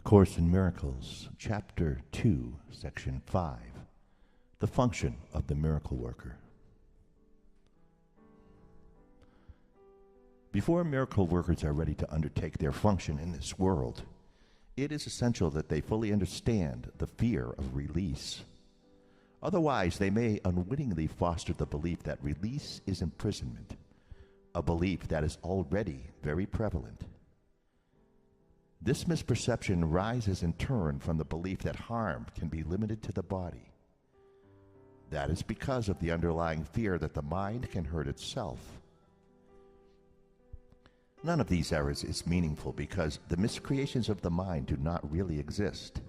Course in Miracles, Chapter 2, Section 5, The Function of the Miracle Worker. Before miracle workers are ready to undertake their function in this world, it is essential that they fully understand the fear of release. Otherwise, they may unwittingly foster the belief that release is imprisonment, a belief that is already very prevalent. This misperception rises in turn from the belief that harm can be limited to the body. That is because of the underlying fear that the mind can hurt itself. None of these errors is meaningful because the miscreations of the mind do not really exist.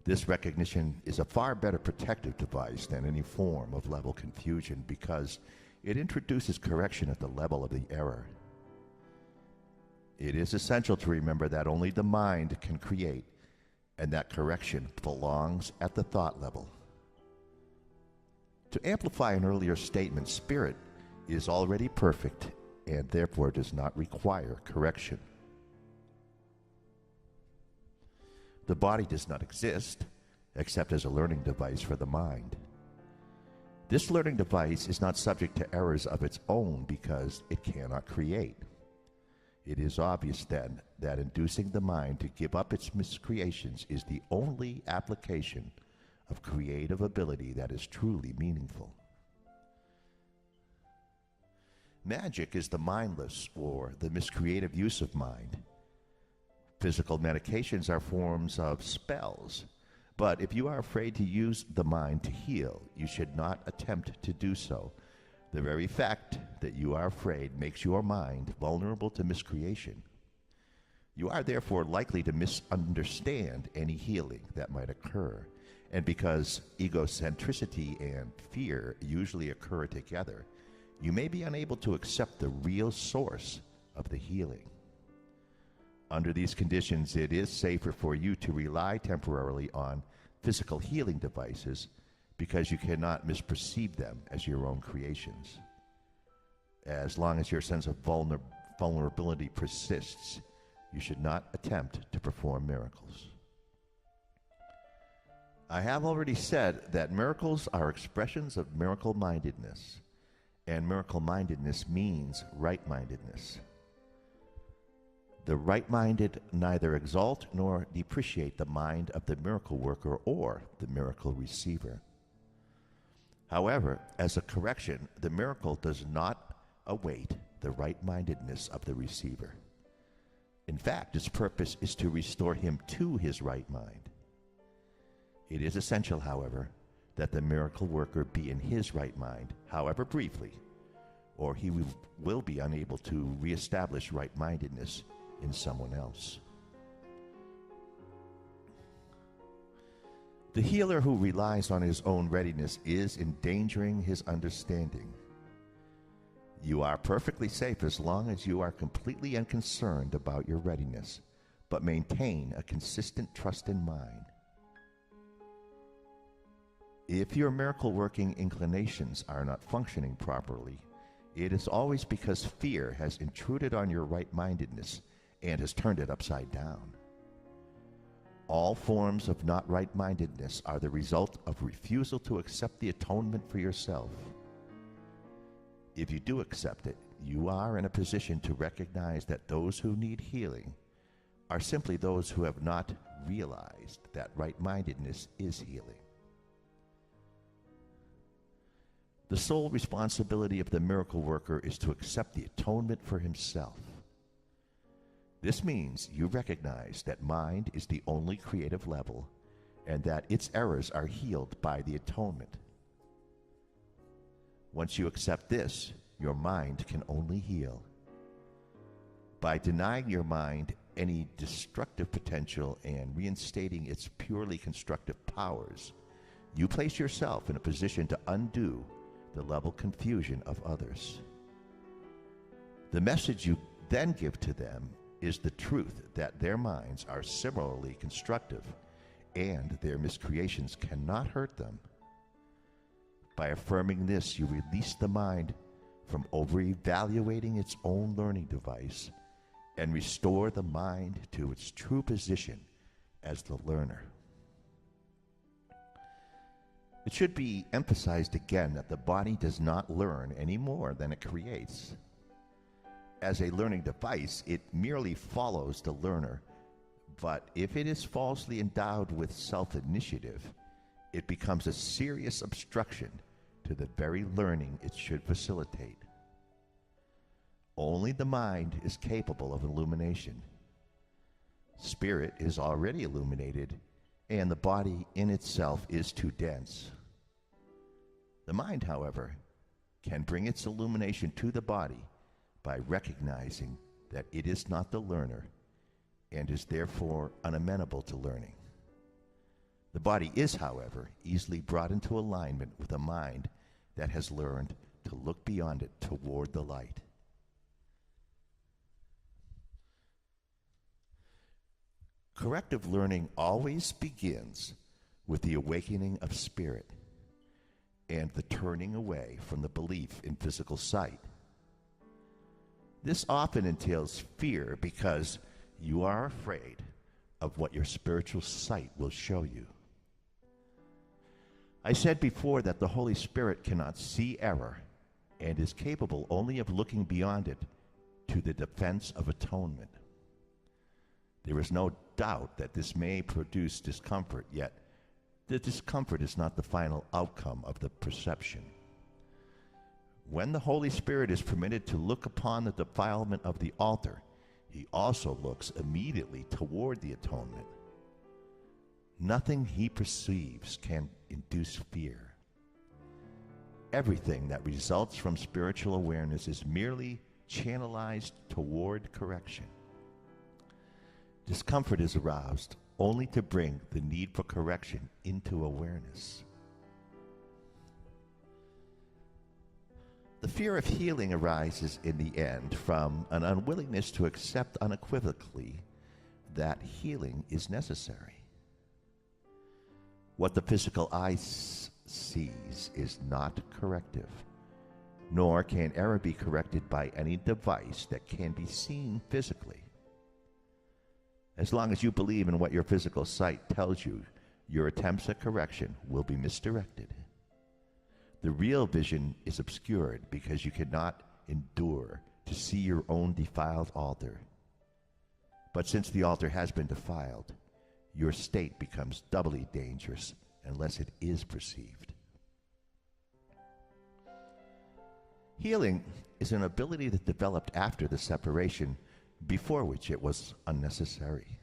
This recognition is a far better protective device than any form of level confusion because it introduces correction at the level of the error. It is essential to remember that only the mind can create, and that correction belongs at the thought level. To amplify an earlier statement, spirit is already perfect and therefore does not require correction. The body does not exist except as a learning device for the mind. This learning device is not subject to errors of its own because it cannot create. It is obvious then that inducing the mind to give up its miscreations is the only application of creative ability that is truly meaningful. Magic is the mindless or the miscreative use of mind. Physical medications are forms of spells, but if you are afraid to use the mind to heal, you should not attempt to do so. The very fact that you are afraid makes your mind vulnerable to miscreation. You are therefore likely to misunderstand any healing that might occur. And because egocentricity and fear usually occur together, you may be unable to accept the real source of the healing. Under these conditions, it is safer for you to rely temporarily on physical healing devices because you cannot misperceive them as your own creations. As long as your sense of vulnerability persists, you should not attempt to perform miracles. I have already said that miracles are expressions of miracle-mindedness, and miracle-mindedness means right-mindedness. The right-minded neither exalt nor depreciate the mind of the miracle worker or the miracle receiver. However, as a correction, the miracle does not await the right-mindedness of the receiver. In fact, its purpose is to restore him to his right mind. It is essential, however, that the miracle worker be in his right mind, however briefly, or he will be unable to reestablish right-mindedness in someone else. The healer who relies on his own readiness is endangering his understanding. You are perfectly safe as long as you are completely unconcerned about your readiness, but maintain a consistent trust in mind. If your miracle-working inclinations are not functioning properly, it is always because fear has intruded on your right-mindedness and has turned it upside down. All forms of not right-mindedness are the result of refusal to accept the atonement for yourself. If you do accept it, you are in a position to recognize that those who need healing are simply those who have not realized that right-mindedness is healing. The sole responsibility of the miracle worker is to accept the atonement for himself. This means you recognize that mind is the only creative level and that its errors are healed by the atonement. Once you accept this, your mind can only heal. By denying your mind any destructive potential and reinstating its purely constructive powers, you place yourself in a position to undo the level confusion of others. The message you then give to them is the truth that their minds are similarly constructive and their miscreations cannot hurt them. By affirming this, you release the mind from over-evaluating its own learning device and restore the mind to its true position as the learner. It should be emphasized again that the body does not learn any more than it creates. As a learning device, it merely follows the learner, but if it is falsely endowed with self-initiative, it becomes a serious obstruction to the very learning it should facilitate. Only the mind is capable of illumination. Spirit is already illuminated, and the body in itself is too dense. The mind, however, can bring its illumination to the body by recognizing that it is not the learner and is therefore unamenable to learning. The body is, however, easily brought into alignment with a mind that has learned to look beyond it toward the light. Corrective learning always begins with the awakening of spirit and the turning away from the belief in physical sight. This often entails fear because you are afraid of what your spiritual sight will show you. I said before that the Holy Spirit cannot see error and is capable only of looking beyond it to the defense of atonement. There is no doubt that this may produce discomfort, yet the discomfort is not the final outcome of the perception. When the Holy Spirit is permitted to look upon the defilement of the altar, he also looks immediately toward the atonement. Nothing he perceives can induce fear. Everything that results from spiritual awareness is merely channelized toward correction. Discomfort is aroused only to bring the need for correction into awareness. The fear of healing arises in the end from an unwillingness to accept unequivocally that healing is necessary. What the physical eye sees is not corrective, nor can error be corrected by any device that can be seen physically. As long as you believe in what your physical sight tells you, your attempts at correction will be misdirected. The real vision is obscured because you cannot endure to see your own defiled altar. But since the altar has been defiled, your state becomes doubly dangerous unless it is perceived. Healing is an ability that developed after the separation, before which it was unnecessary.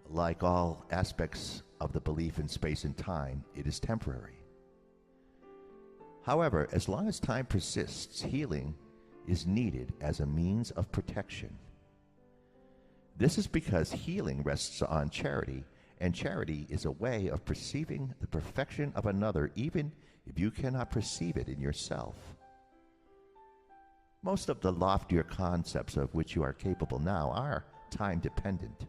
Like all aspects of the belief in space and time, it is temporary. However, as long as time persists, healing is needed as a means of protection. This is because healing rests on charity, and charity is a way of perceiving the perfection of another even if you cannot perceive it in yourself. Most of the loftier concepts of which you are capable now are time-dependent.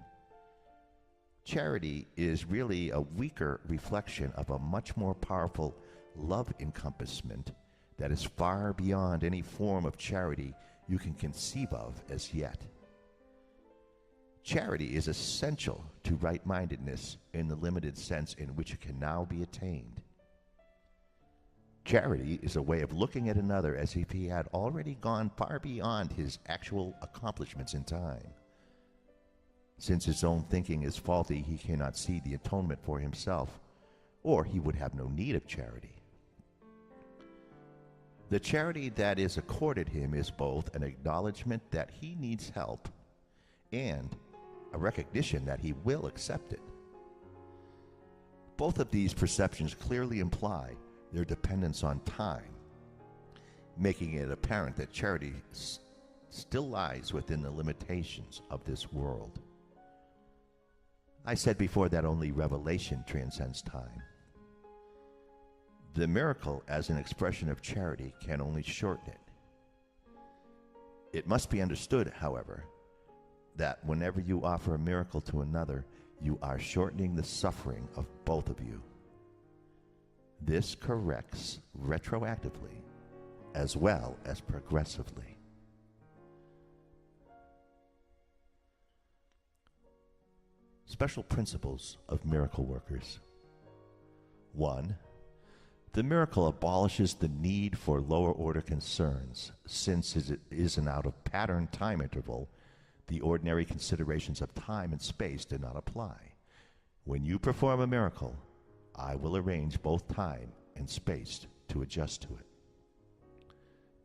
Charity is really a weaker reflection of a much more powerful love encompassment that is far beyond any form of charity you can conceive of as yet. Charity is essential to right-mindedness in the limited sense in which it can now be attained. Charity is a way of looking at another as if he had already gone far beyond his actual accomplishments in time. Since his own thinking is faulty, he cannot see the atonement for himself, or he would have no need of charity. The charity that is accorded him is both an acknowledgement that he needs help and a recognition that he will accept it. Both of these perceptions clearly imply their dependence on time, making it apparent that charity still lies within the limitations of this world. I said before that only revelation transcends time. The miracle as an expression of charity can only shorten it. It must be understood, however, that whenever you offer a miracle to another, you are shortening the suffering of both of you. This corrects retroactively as well as progressively. Special principles of miracle workers. 1. The miracle abolishes the need for lower order concerns, since it is an out of pattern time interval. The ordinary considerations of time and space do not apply. When you perform a miracle, I will arrange both time and space to adjust to it.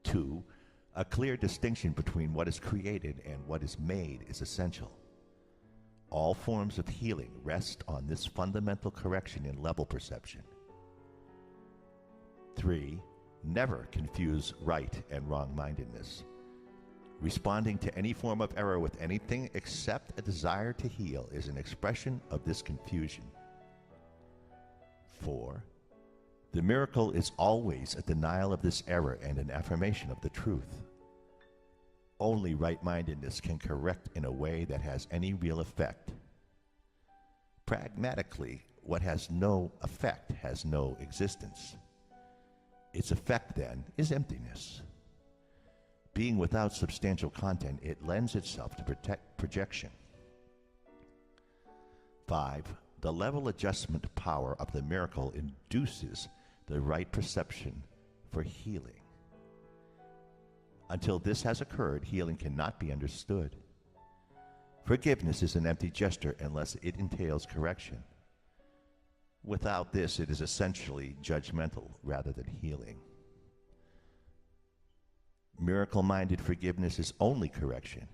2. A clear distinction between what is created and what is made is essential. All forms of healing rest on this fundamental correction in level perception. 3. Never confuse right and wrong-mindedness. Responding to any form of error with anything except a desire to heal is an expression of this confusion. 4. The miracle is always a denial of this error and an affirmation of the truth. Only right-mindedness can correct in a way that has any real effect. Pragmatically, what has no effect has no existence. Its effect, then, is emptiness. Being without substantial content, it lends itself to projection. 5. The level adjustment power of the miracle induces the right perception for healing. Until this has occurred, healing cannot be understood. Forgiveness is an empty gesture unless it entails correction. Without this, it is essentially judgmental rather than healing. Miracle-minded forgiveness is only correction.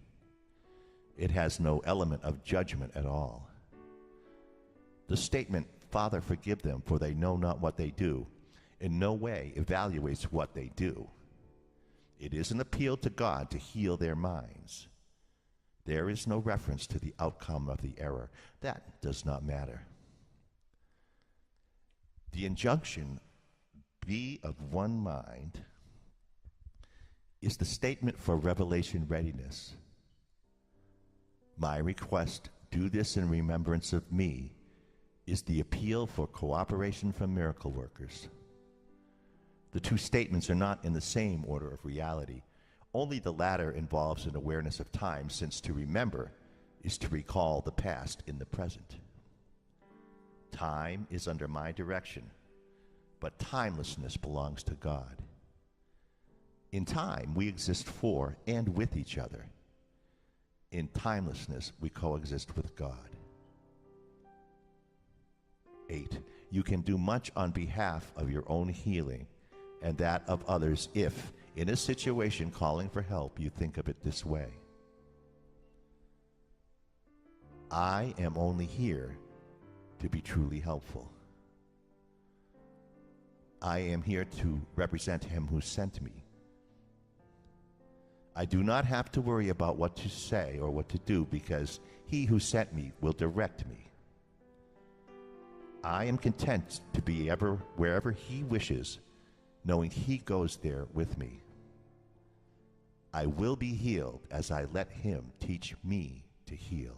It has no element of judgment at all. The statement, "Father, forgive them, for they know not what they do," in no way evaluates what they do. It is an appeal to God to heal their minds. There is no reference to the outcome of the error. That does not matter. The injunction, "Be of one mind," is the statement for revelation readiness. My request, "Do this in remembrance of me," is the appeal for cooperation from miracle workers. The two statements are not in the same order of reality. Only the latter involves an awareness of time, since to remember is to recall the past in the present. Time is under my direction, but timelessness belongs to God. In time, we exist for and with each other. In timelessness, we coexist with God. 8. You can do much on behalf of your own healing and that of others if, in a situation calling for help, you think of it this way: I am only here to be truly helpful. I am here to represent Him who sent me. I do not have to worry about what to say or what to do, because He who sent me will direct me. I am content to be wherever He wishes, knowing He goes there with me. I will be healed as I let Him teach me to heal.